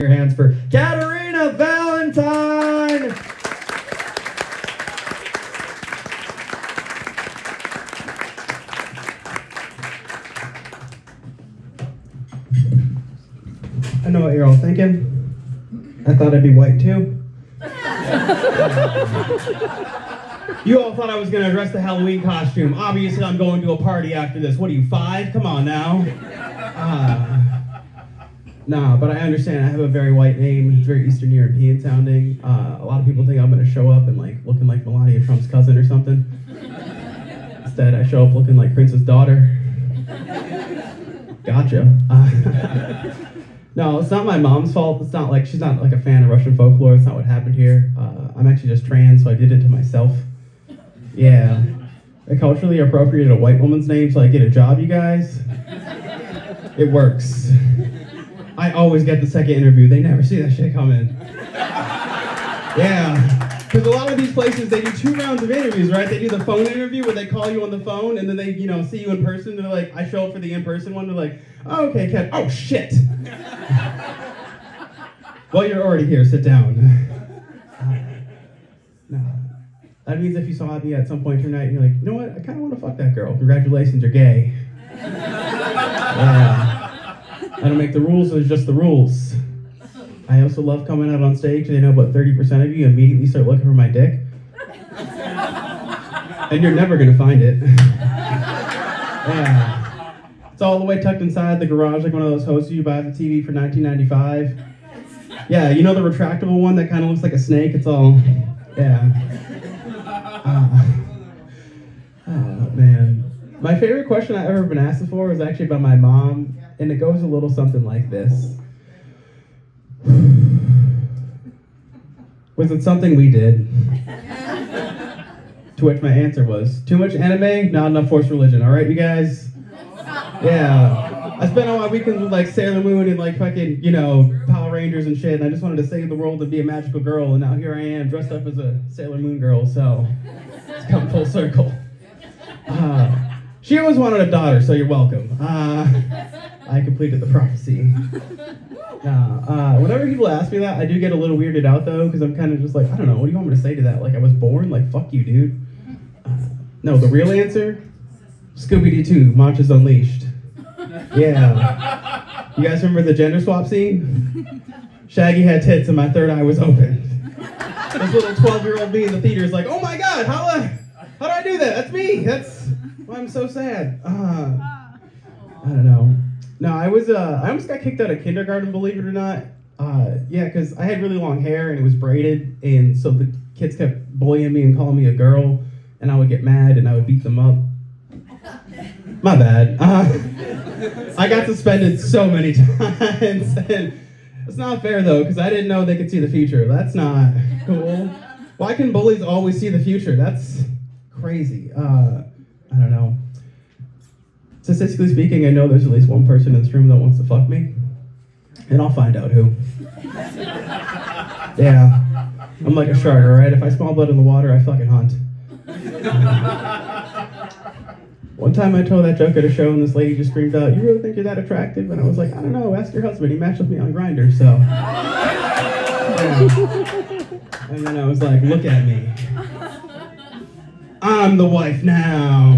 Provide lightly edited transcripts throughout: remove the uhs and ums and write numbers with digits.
Your hands for Katarina Valentine. I know what you're all thinking. I thought I'd be white too. You all thought I was going to dress the Halloween costume. Obviously, I'm going to a party after this. What are you, 5? Come on now. Nah, but I understand. I have a very white name. It's very Eastern European sounding. A lot of people think I'm going to show up and looking like Melania Trump's cousin or something. Instead, I show up looking like Prince's daughter. Gotcha. No, it's not my mom's fault. It's not like she's not like a fan of Russian folklore. It's not what happened here. I'm actually just trans, so I did it to myself. Yeah. I culturally appropriated a white woman's name so I get a job, you guys. It works. I always get the second interview. They never see that shit coming. Yeah. Because a lot of these places, they do 2 rounds of interviews, right? They do the phone interview where they call you on the phone and then they, see you in person. They're like, I show up for the in-person one. They're like, oh, okay, Ken. Oh, shit. Well, you're already here. Sit down. No. That means if you saw me at some point tonight and you're like, you know what? I kind of want to fuck that girl. Congratulations, you're gay. Yeah. I don't make the rules, there's just the rules. I also love coming out on stage and I know about 30% of you immediately start looking for my dick. And you're never gonna find it. Yeah. It's all the way tucked inside the garage like one of those hoses you buy at the TV for $19.95. Yeah, you know the retractable one that kind of looks like a snake? It's all, yeah. Oh, man. My favorite question I've ever been asked before was actually by my mom, and it goes a little something like this. Was it something we did? To which my answer was, too much anime, not enough forced religion. All right, you guys? Yeah. I spent all my weekends with Sailor Moon and fucking, Power Rangers and shit, and I just wanted to save the world and be a magical girl, and now here I am dressed up as a Sailor Moon girl, so it's come full circle. She always wanted a daughter, so you're welcome. I completed the prophecy. Whenever people ask me that, I do get a little weirded out though, because I'm kind of just I don't know, what do you want me to say to that? I was born? Fuck you, dude. No, the real answer? Scooby-Doo 2, Monsters Unleashed. Yeah. You guys remember the gender swap scene? Shaggy had tits and my third eye was open. This little 12-year-old me in the theater is like, oh my god, how do I do that? That's me. That's why I'm so sad. I don't know. No, I almost got kicked out of kindergarten, believe it or not. Yeah, because I had really long hair and it was braided, and so the kids kept bullying me and calling me a girl, and I would get mad and I would beat them up. My bad. I got suspended so many times, and it's not fair though, because I didn't know they could see the future. That's not cool. Why can bullies always see the future? That's crazy. I don't know. Statistically speaking, I know there's at least one person in this room that wants to fuck me, and I'll find out who. Yeah, I'm like a shark, alright? If I smell blood in the water, I fucking hunt. One time I told that joke at a show, and this lady just screamed out, you really think you're that attractive? And I was like, I don't know, ask your husband, he matched with me on Grindr, so. Yeah. And then I was like, look at me. I'm the wife now.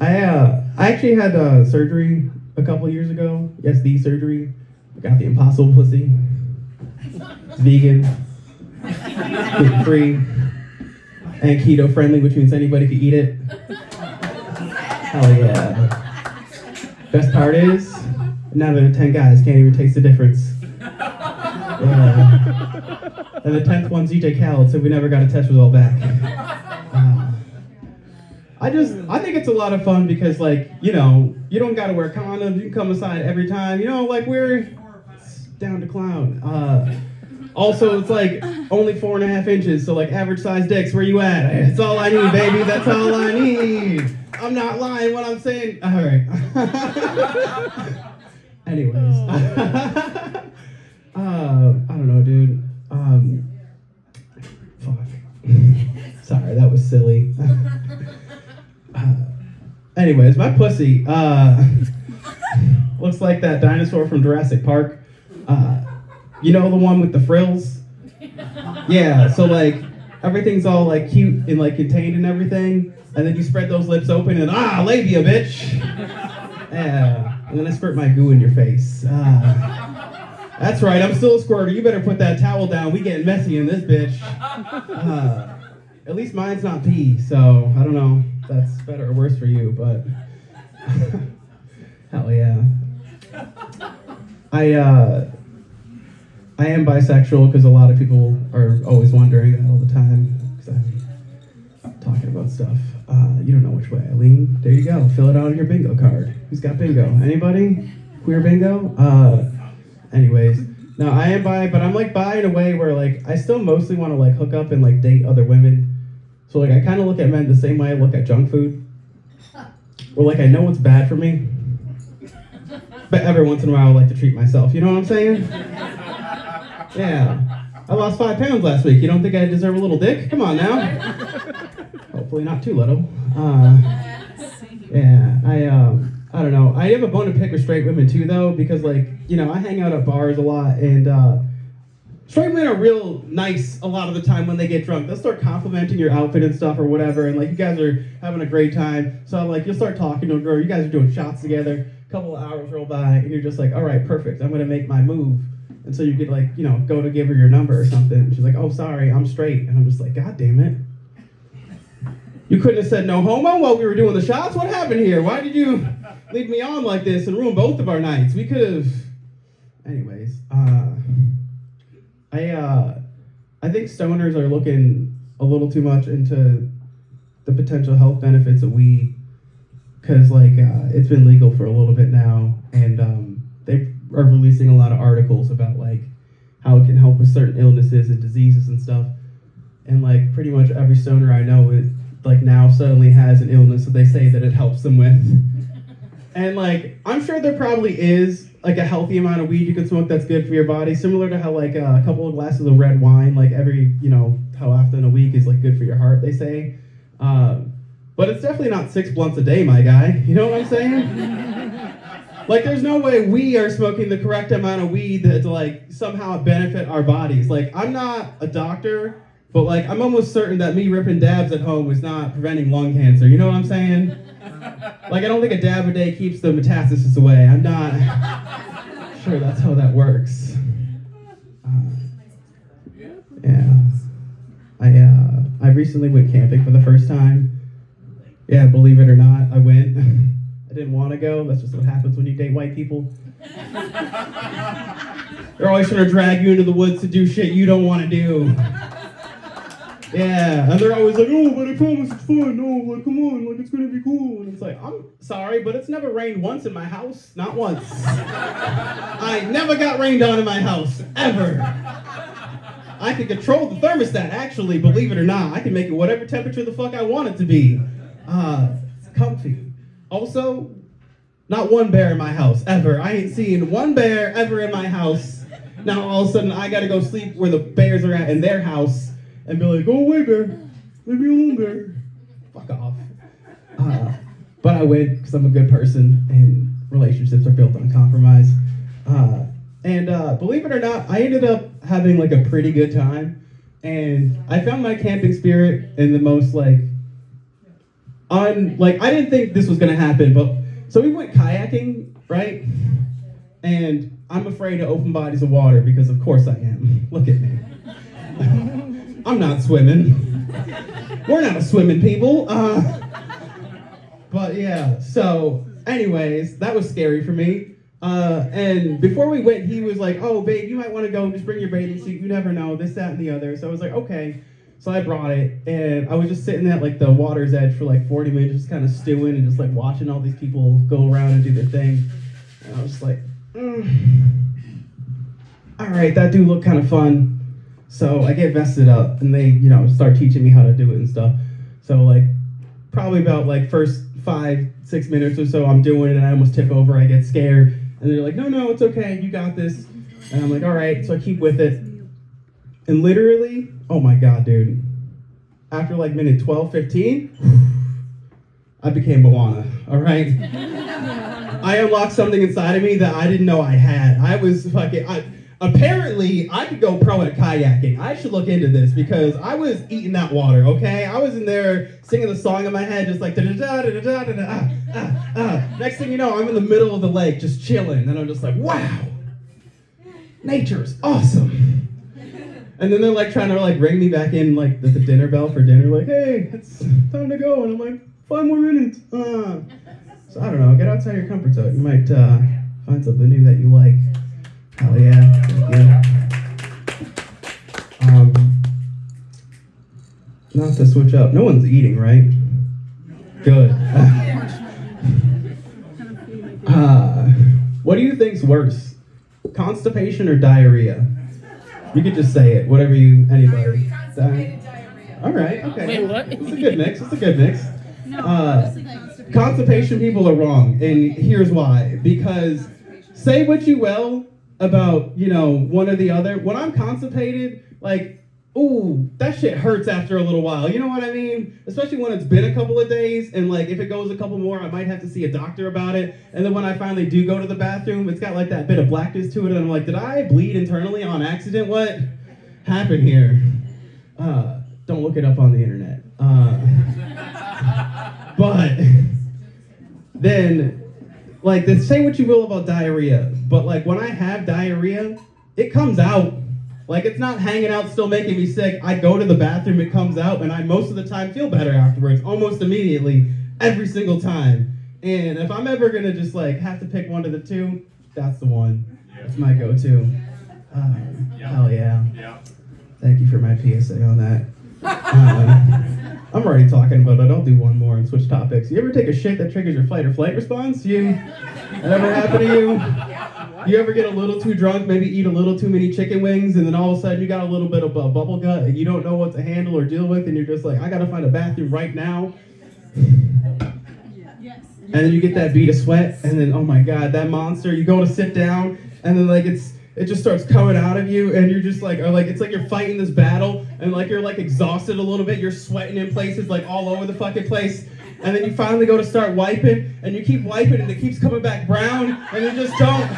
I actually had surgery a couple years ago. Yes, the surgery. I got the impossible pussy. It's vegan, gluten-free, and keto-friendly, which means anybody can eat it. Hell yeah. Best part is, 9 out of 10 guys can't even taste the difference. Yeah. And the 10th one's EJ Khaled, so we never got a test result back. I think it's a lot of fun because, you don't gotta wear condoms, you can come aside every time, we're down to clown. Also, it's only 4.5 inches, so average size dicks, where you at? That's all I need, baby, that's all I need. I'm not lying when I'm saying, all right. Anyways. I don't know, dude. Fuck. Sorry, that was silly. Anyways, my pussy looks looks like that dinosaur from Jurassic Park. You know, the one with the frills? Yeah, so like, everything's all like cute and like contained and everything, and then you spread those lips open and labia, bitch. Yeah, and then I squirt my goo in your face. That's right, I'm still a squirter. You better put that towel down. We getting messy in this bitch. At least mine's not pee, so I don't know if that's better or worse for you, but hell yeah. I am bisexual because a lot of people are always wondering that all the time because I'm talking about stuff. You don't know which way I lean. There you go. Fill it out on your bingo card. Who's got bingo? Anybody? Queer bingo? Anyways, no, I am bi, but I'm like bi in a way where like I still mostly want to like hook up and like date other women. So like I kind of look at men the same way I look at junk food. Or like I know what's bad for me, but every once in a while I like to treat myself. You know what I'm saying? Yeah. I lost 5 pounds last week. You don't think I deserve a little dick? Come on now. Hopefully not too little. Yeah, I don't know. I have a bone to pick with straight women too, though, because like, you know, I hang out at bars a lot, and straight men are real nice a lot of the time when they get drunk. They'll start complimenting your outfit and stuff or whatever, and like you guys are having a great time. So like you'll start talking to a girl, you guys are doing shots together, a couple of hours roll by, and you're just like, all right, perfect, I'm gonna make my move. And so you get like, you know, go to give her your number or something. And she's like, oh, sorry, I'm straight. And I'm just like, God damn it. You couldn't have said no homo while we were doing the shots? What happened here? Why did you lead me on like this and ruin both of our nights? We could have... Anyways, I think stoners are looking a little too much into the potential health benefits of weed. Because, like, it's been legal for a little bit now. And they are releasing a lot of articles about, like, how it can help with certain illnesses and diseases and stuff. And, like, pretty much every stoner I know is, like, now suddenly has an illness that they say that it helps them with. And, like, I'm sure there probably is, like, a healthy amount of weed you can smoke that's good for your body, similar to how, like, a couple of glasses of red wine, like, every, you know, how often a week is, like, good for your heart, they say. But it's definitely not 6 blunts a day, my guy. You know what I'm saying? Like, there's no way we are smoking the correct amount of weed to, like, somehow benefit our bodies. Like, I'm not a doctor, but, like, I'm almost certain that me ripping dabs at home is not preventing lung cancer. You know what I'm saying? Like, I don't think a dab a day keeps the metastasis away. I'm not sure that's how that works. Yeah. I recently went camping for the first time. Yeah, believe it or not, I went. I didn't want to go. That's just what happens when you date white people. They're always trying to drag you into the woods to do shit you don't want to do. Yeah, and they're always like, oh, but I promise it's fun. Oh, like, come on, like, it's going to be cool. And it's like, I'm sorry, but it's never rained once in my house. Not once. I never got rained on in my house, ever. I can control the thermostat, actually, believe it or not. I can make it whatever temperature the fuck I want it to be. It's comfy. Also, not one bear in my house, ever. I ain't seen one bear ever in my house. Now all of a sudden I gotta go sleep where the bears are at in their house and be like, go away, bear. Leave me alone, bear. Fuck off. But I went because I'm a good person and relationships are built on compromise. And believe it or not, I ended up having like a pretty good time. And I found my camping spirit in the most like, I didn't think this was gonna happen, but so we went kayaking, right? And I'm afraid of open bodies of water because of course I am. Look at me. I'm not swimming. We're not a swimming people. But yeah, so anyways, that was scary for me. And before we went, he was like, oh babe, you might wanna go, just bring your bathing suit, you never know, this, that, and the other. So I was like, okay. So I brought it, and I was just sitting at like the water's edge for like 40 minutes, just kind of stewing and just like watching all these people go around and do their thing. And I was just like, all right, that do look kind of fun. So I get vested up, and they, you know, start teaching me how to do it and stuff. So like, probably about like first 5-6 minutes or so, I'm doing it, and I almost tip over, I get scared. And they're like, no, it's okay, you got this. And I'm like, all right, so I keep with it. And literally, oh my God, dude. After like minute 12, 15, I became Moana, all right? I unlocked something inside of me that I didn't know I had. Apparently, I could go pro at kayaking. I should look into this because I was eating that water, okay? I was in there singing the song in my head, just like da-da-da-da-da-da-da. Next thing you know, I'm in the middle of the lake just chilling, and I'm just like, wow, nature's awesome. And then they're like trying to like ring me back in like the dinner bell for dinner, like, hey, it's time to go. And I'm like, 5 more minutes. So I don't know, get outside your comfort zone. You might find something new that you like. Hell yeah. Not to switch up. No one's eating, right? Good. What do you think's worse? Constipation or diarrhea? You could just say it, anybody. Constipated diarrhea. All right, okay. Wait, what? It's a good mix. Constipation people are wrong, and here's why. Because say what you will about, one or the other. When I'm constipated, like, ooh, that shit hurts after a little while. You know what I mean? Especially when it's been a couple of days, and like, if it goes a couple more, I might have to see a doctor about it. And then when I finally do go to the bathroom, it's got like that bit of blackness to it, and I'm like, did I bleed internally on accident? What happened here? Don't look it up on the internet. But then, like, say what you will about diarrhea, but like when I have diarrhea, it comes out. Like, it's not hanging out still making me sick. I go to the bathroom, it comes out, and I most of the time feel better afterwards, almost immediately, every single time. And if I'm ever gonna just like have to pick one of the two, that's the one. That's my go-to. Hell yeah. Thank you for my PSA on that. I'm already talking about it. I'll do one more and switch topics. You ever take a shit that triggers your fight or flight response? That ever happen to you? You ever get a little too drunk, maybe eat a little too many chicken wings, and then all of a sudden you got a little bit of a bubble gut and you don't know what to handle or deal with, and you're just like, I gotta find a bathroom right now. Yes. And then you get that bead of sweat, and then, oh my God, that monster, you go to sit down, and then like it just starts coming out of you, and you're just like, it's like you're fighting this battle, and like you're like exhausted a little bit, you're sweating in places like all over the fucking place, and then you finally go to start wiping, and you keep wiping, and it keeps coming back brown, and you just don't.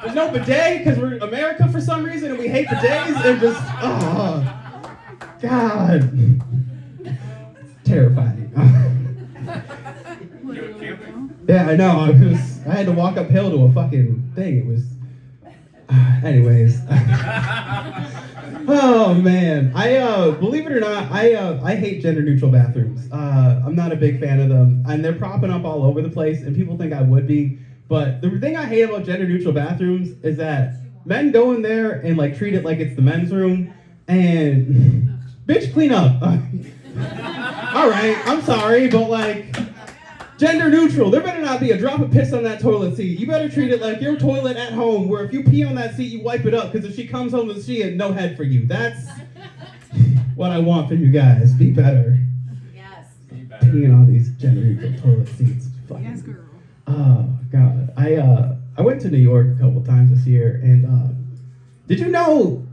There's no bidet, because we're America for some reason, and we hate bidets, and just, oh, God. Terrifying. Yeah, I know, I had to walk uphill to a fucking thing, it was, anyways. Oh man, believe it or not, I hate gender-neutral bathrooms. I'm not a big fan of them, and they're popping up all over the place, and people think I would be. But the thing I hate about gender-neutral bathrooms is that men go in there and like treat it like it's the men's room, and bitch, clean up. All right, I'm sorry, but like, gender-neutral. There better not be a drop of piss on that toilet seat. You better treat it like your toilet at home, where if you pee on that seat, you wipe it up, because if she comes home with she had no head for you. That's what I want from you guys. Be better. Yes. Peeing on these gender-neutral toilet seats. Yes, girl. Oh God, I went to New York a couple times this year, and did you know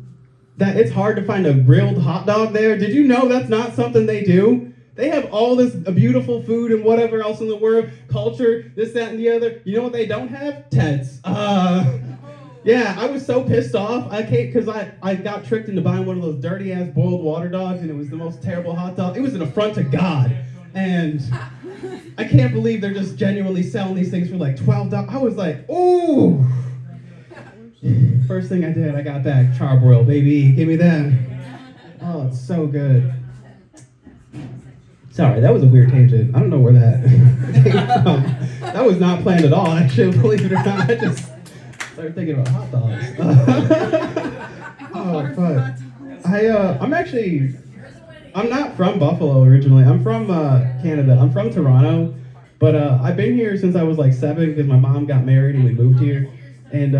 that it's hard to find a grilled hot dog there? Did you know that's not something they do? They have all this beautiful food and whatever else in the world, culture, this, that, and the other. You know what they don't have? Tents. Yeah, I was so pissed off. I can't, because I got tricked into buying one of those dirty ass boiled water dogs, and it was the most terrible hot dog. It was an affront to God, and I can't believe they're just genuinely selling these things for like $12. I was like, ooh. First thing I did, I got back charbroil, baby. Give me that. Oh, it's so good. Sorry, that was a weird tangent. I don't know where that came from. That was not planned at all, actually, believe it or not. I just started thinking about hot dogs. Oh, fuck. I'm not from Buffalo originally. I'm from Canada. I'm from Toronto. But I've been here since I was like 7 because my mom got married and we moved here. And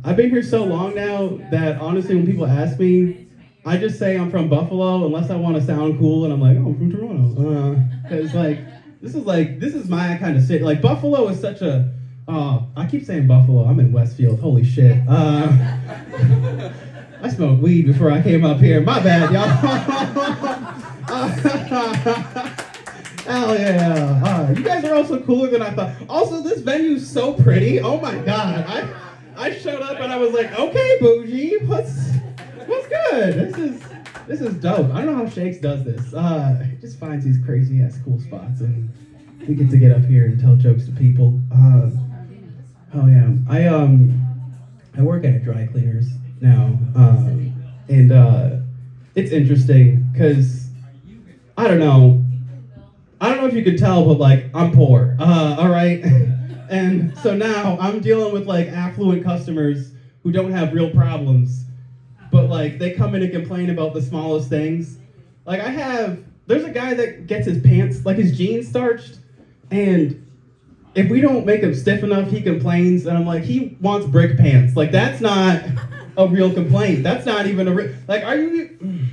I've been here so long now that honestly when people ask me, I just say I'm from Buffalo unless I want to sound cool, and I'm like, oh, I'm from Toronto. Because this is my kind of city. Like Buffalo is such a, I keep saying Buffalo, I'm in Westfield, holy shit. I smoked weed before I came up here, my bad, y'all. Hell yeah. You guys are also cooler than I thought. Also, this venue's so pretty. Oh my god. I showed up and I was like, okay, bougie, what's good? This is dope. I don't know how Shakes does this. He just finds these crazy ass cool spots and we get to get up here and tell jokes to people. Oh yeah. I work at a dry cleaners now. And it's interesting because I don't know if you could tell, but like I'm poor. All right. And so now I'm dealing with like affluent customers who don't have real problems, but like they come in and complain about the smallest things. Like there's a guy that gets his pants, like his jeans starched, and if we don't make him stiff enough, he complains, and I'm like, he wants brick pants. Like that's not a real complaint. That's not even a real, like, are you...